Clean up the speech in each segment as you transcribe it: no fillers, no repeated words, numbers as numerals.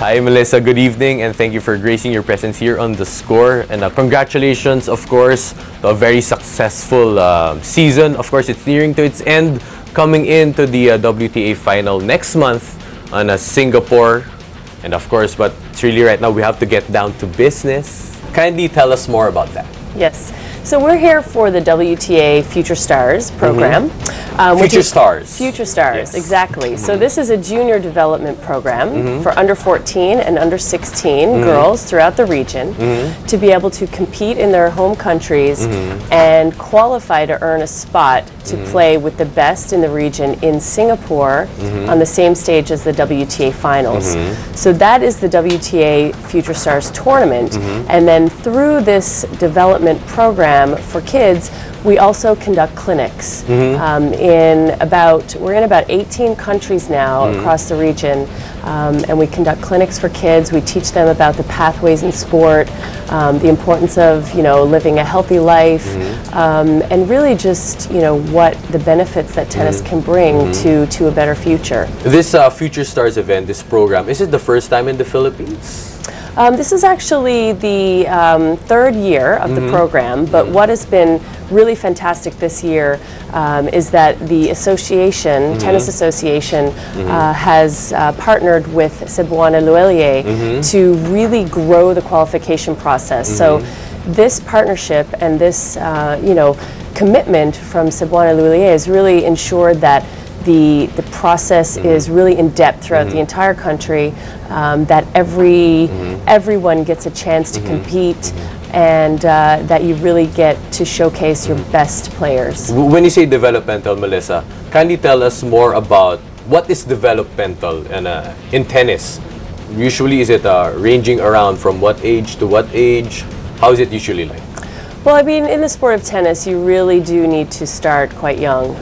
Hi, Melissa. Good evening, and thank you for gracing your presence here on The Score. And congratulations, of course, to a very successful season. Of course, it's nearing to its end, coming into the WTA final next month on Singapore. And of course, but it's really right now we have to get down to business. Kindly tell us more about that. Yes. So we're here for the WTA Future Stars program. Future Stars. Future Stars, yes. Exactly. So this is a junior development program for under 14 and under 16 girls throughout the region to be able to compete in their home countries and qualify to earn a spot to play with the best in the region in Singapore on the same stage as the WTA finals. So that is the WTA Future Stars tournament. And then through this development program for kids, we also conduct clinics. We're in about 18 countries now across the region, and we conduct clinics for kids. We teach them about the pathways in sport, the importance of living a healthy life, and really just what the benefits that tennis can bring to a better future. This Future Stars event, this program, is it the first time in the Philippines? This is actually the third year of the program, but what has been really fantastic this year is that the association, Tennis Association, has partnered with Cebuana Luelier to really grow the qualification process. So this partnership and this commitment from Cebuana Luelier has really ensured that the process is really in depth throughout the entire country, that everyone gets a chance to compete, and that you really get to showcase your best players. When you say developmental, Melissa, kindly tell us more about what is developmental in tennis. Usually, is it ranging around from what age to what age? How is it usually like? Well, I mean, in the sport of tennis, you really do need to start quite young.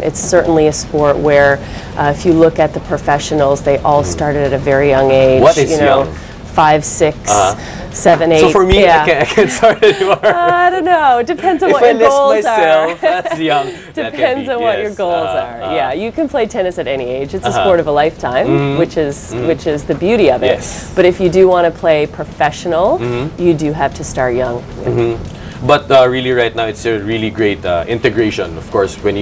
It's certainly a sport where, if you look at the professionals, they all started at a very young age. What is young? 5, 6, 7, 8. So for me, yeah. I can't start anymore. I don't know. Depends on what your goals are. That's young. Depends on what your goals are. Yeah, you can play tennis at any age. It's a sport of a lifetime, which is the beauty of it. Yes. But if you do want to play professional, you do have to start young. But really, right now, it's a really great integration. Of course, when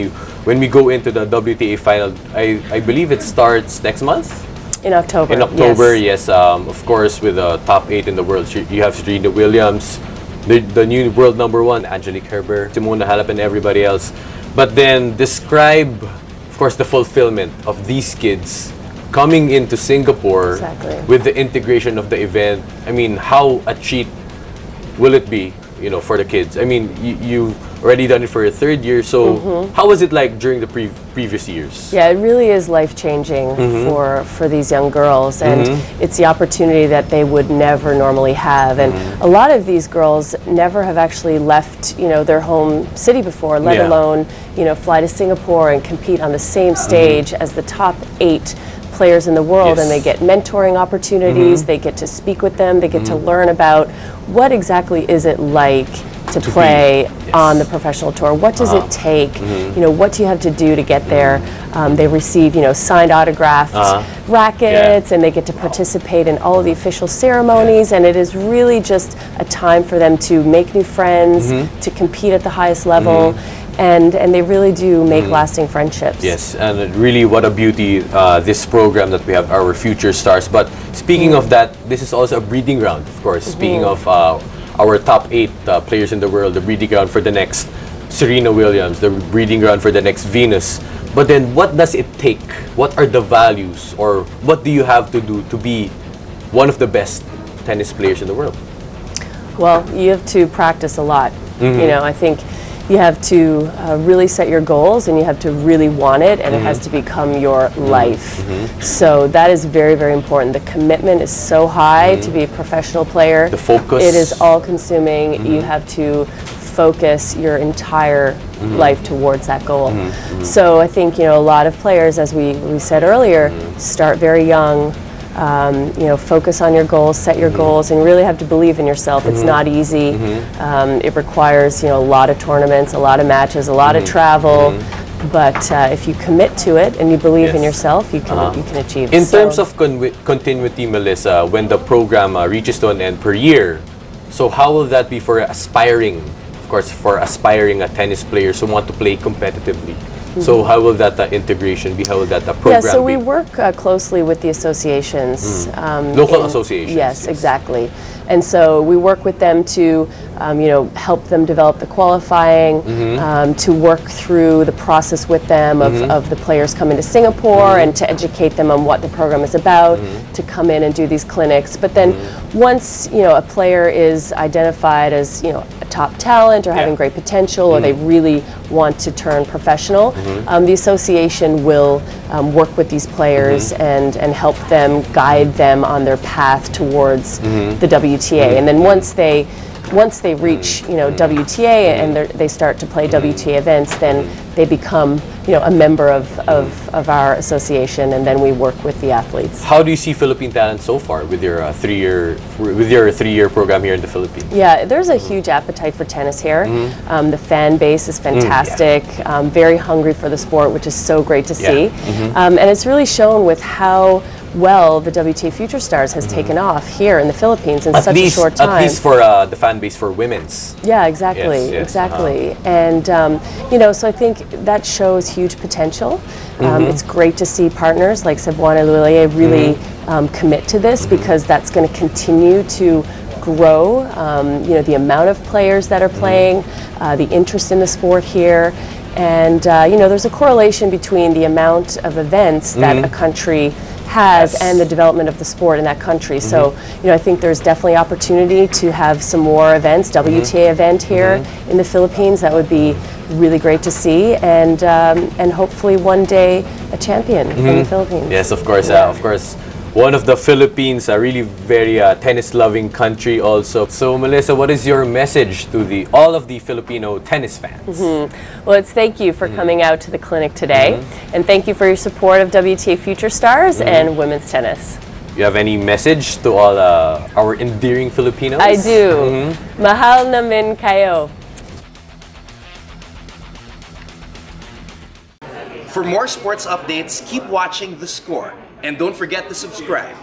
we go into the WTA final, I believe it starts next month. In October. In October, yes. Of course, with the top 8 in the world, you have Serena Williams, the new world #1, Angelique Kerber, Simona Halep, and everybody else. But then describe, of course, the fulfillment of these kids coming into Singapore with the integration of the event. I mean, how a treat will it be? For the kids. I mean, you already done it for your 3rd year, so how was it like during the previous years? Yeah, it really is life-changing for these young girls, and it's the opportunity that they would never normally have. And a lot of these girls never have actually left, their home city before, let alone, fly to Singapore and compete on the same stage as the top 8 players in the world, and they get mentoring opportunities, they get to speak with them, they get to learn about what exactly is it like to play on the professional tour, what does it take, what do you have to do to get there. They receive signed autographed rackets, and they get to participate in all of the official ceremonies, and it is really just a time for them to make new friends, to compete at the highest level. And they really do make lasting friendships. Yes, and really what a beauty this program that we have, our Future Stars. But speaking of that, this is also a breeding ground, of course. Speaking of our top 8 players in the world, the breeding ground for the next Serena Williams, the breeding ground for the next Venus. But then what does it take? What are the values, or what do you have to do to be one of the best tennis players in the world? Well, you have to practice a lot. I think you have to really set your goals, and you have to really want it, and it has to become your life. So that is very, very important. The commitment is so high to be a professional player. The focus. It is all-consuming. You have to focus your entire life towards that goal. So I think a lot of players, as we said earlier, start very young. Focus on your goals, set your goals, and really have to believe in yourself. It's not easy. It requires, a lot of tournaments, a lot of matches, a lot of travel, But if you commit to it and you believe in Yes. yourself, you can achieve. In So- terms of continuity, Melissa, when the program reaches to an end per year, so how will that be for aspiring, of course, for aspiring tennis players who want to play competitively? So how will that integration be? How will that program Yeah, so we be? work closely with the associations. Local associations. Yes, exactly. And so we work with them to, help them develop the qualifying, to work through the process with them of the players coming to Singapore and to educate them on what the program is about, to come in and do these clinics. But then once, a player is identified as, a top talent or having great potential or they really want to turn professional, the association will work with these players and help them, guide them on their path towards the WTA. And then once they reach WTA and they start to play WTA events, then they become a member of our association, and then we work with the athletes. How do you see Philippine talent so far with your three-year program here in the Philippines? Yeah, there's a huge appetite for tennis here. The fan base is fantastic, very hungry for the sport, which is so great to see. And it's really shown with how well the WTA Future Stars has taken off here in the Philippines in such a short time. At least for the fan base for women's. Yeah, exactly, Yes, exactly. And so I think that shows huge potential. It's great to see partners like Cebuana Lulier really commit to this, because that's going to continue to grow. The amount of players that are playing, the interest in the sport here. And there's a correlation between the amount of events that a country has and the development of the sport in that country. So, I think there's definitely opportunity to have some more events, WTA event here in the Philippines. That would be really great to see, and hopefully one day a champion from the Philippines. Yes, of course, of course. One of the Philippines, a really very tennis-loving country also. So, Melissa, what is your message to all of the Filipino tennis fans? Well, it's thank you for coming out to the clinic today, and thank you for your support of WTA Future Stars and women's tennis. You have any message to all our endearing Filipinos? I do. Mahal namin kayo. For more sports updates, keep watching The Score. And don't forget to subscribe.